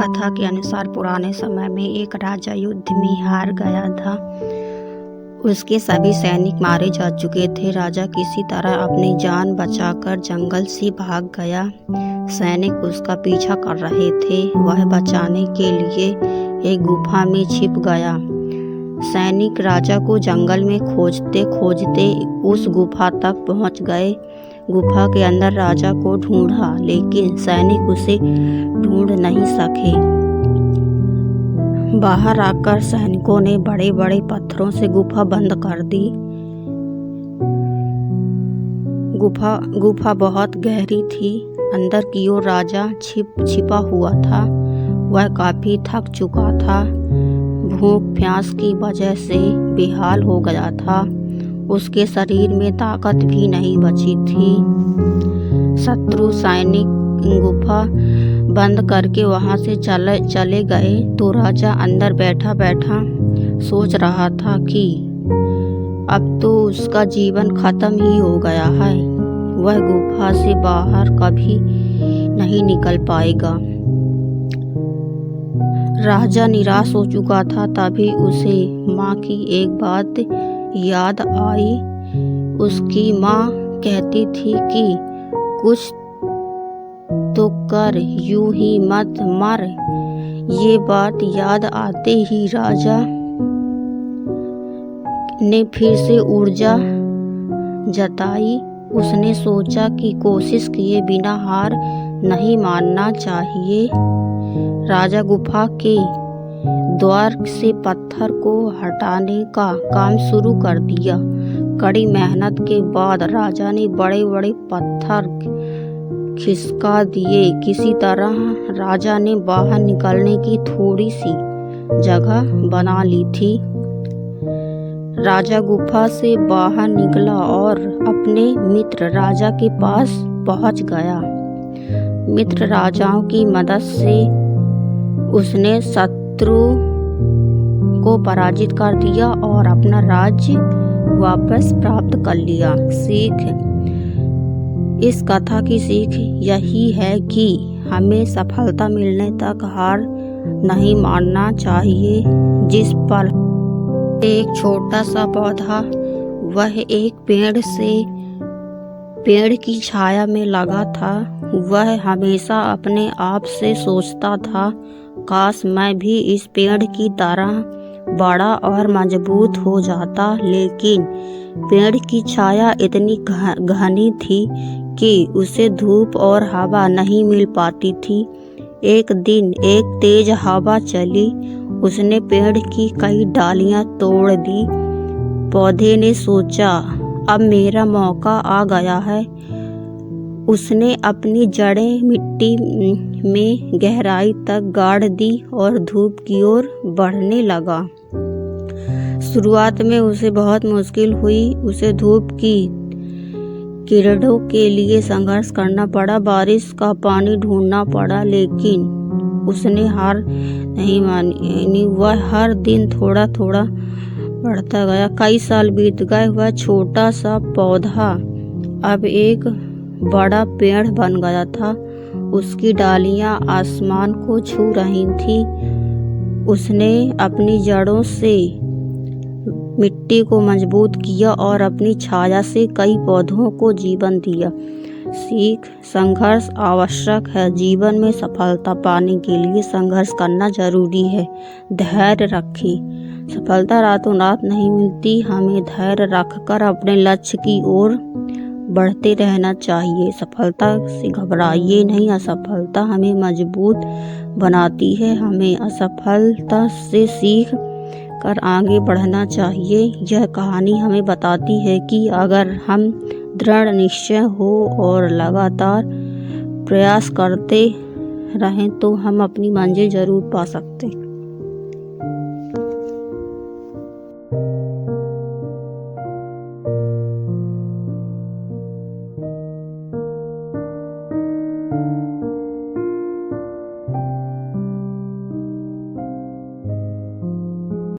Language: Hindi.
कथा के अनुसार पुराने समय में एक राजा युद्ध में हार गया था। उसके सभी सैनिक मारे जा चुके थे। राजा किसी तरह अपनी जान बचाकर जंगल से भाग गया। सैनिक उसका पीछा कर रहे थे। वह बचाने के लिए एक गुफा में छिप गया। सैनिक राजा को जंगल में खोजते खोजते उस गुफा तक पहुंच गए। गुफा के अंदर राजा को ढूंढा, लेकिन सैनिक उसे ढूंढ नहीं सके। बाहर आकर सैनिकों ने बड़े बड़े पत्थरों से गुफा बंद कर दी। गुफा बहुत गहरी थी। अंदर की ओर राजा छिपा हुआ था। वह काफी थक चुका था। भूख प्यास की वजह से बेहाल हो गया था। उसके शरीर में ताकत भी नहीं बची थी। शत्रु सैनिक गुफा बंद करके वहां से चले गए तो राजा अंदर बैठा बैठा सोच रहा था कि अब तो उसका जीवन खत्म ही हो गया है। वह गुफा से बाहर कभी नहीं निकल पाएगा। राजा निराश हो चुका था। तभी उसे माँ की एक बात याद आई। उसकी माँ कहती थी कि कुछ तो कर, यूं ही मत मर। ये बात याद आते ही राजा ने फिर से ऊर्जा जताई। उसने सोचा कि कोशिश किए बिना हार नहीं मानना चाहिए। राजा गुफा के द्वार से पत्थर को हटाने का काम शुरू कर दिया। कड़ी मेहनत के बाद राजा ने बड़े बड़े पत्थर खिसका दिए। किसी तरह राजा ने बाहर निकलने की थोड़ी सी जगह बना ली थी। राजा गुफा से बाहर निकला और अपने मित्र राजा के पास पहुंच गया। मित्र राजाओं की मदद से उसने शत्रु को पराजित कर दिया और अपना राज्य वापस प्राप्त कर लिया। सीख इस कथा की सीख यही है कि हमें सफलता मिलने तक हार नहीं मानना चाहिए। जिस पल एक छोटा सा पौधा वह एक पेड़ की छाया में लगा था, वह हमेशा अपने आप से सोचता था, काश मैं भी इस पेड़ की तरह बड़ा और मजबूत हो जाता। लेकिन पेड़ की छाया इतनी घनी थी कि उसे धूप और हवा नहीं मिल पाती थी। एक दिन एक तेज हवा चली। उसने पेड़ की कई डालियां तोड़ दी। पौधे ने सोचा, अब मेरा मौका आ गया है। उसने अपनी जड़ें मिट्टी में गहराई तक गाड़ दी और धूप की ओर बढ़ने लगा। शुरुआत में उसे बहुत मुश्किल हुई। उसे धूप की किरणों के लिए संघर्ष करना पड़ा, बारिश का पानी ढूंढना पड़ा, लेकिन उसने हार नहीं मानी। वह हर दिन थोड़ा थोड़ा बढ़ता गया। कई साल बीत गए। वह छोटा सा पौधा अब एक बड़ा पेड़ बन गया था। उसकी डालियां आसमान को छू रही थीं। उसने अपनी जड़ों से मिट्टी को मजबूत किया और अपनी छाया से कई पौधों को जीवन दिया। सीख, संघर्ष आवश्यक है। जीवन में सफलता पाने के लिए संघर्ष करना जरूरी है। धैर्य रखें। सफलता रातों रात नहीं मिलती। हमें धैर्य रखकर अपने लक्ष्य की ओर बढ़ते रहना चाहिए। सफलता से घबराइए नहीं। असफलता हमें मजबूत बनाती है। हमें असफलता से सीख कर आगे बढ़ना चाहिए। यह कहानी हमें बताती है कि अगर हम दृढ़ निश्चय हो और लगातार प्रयास करते रहें तो हम अपनी मंजिल जरूर पा सकते हैं।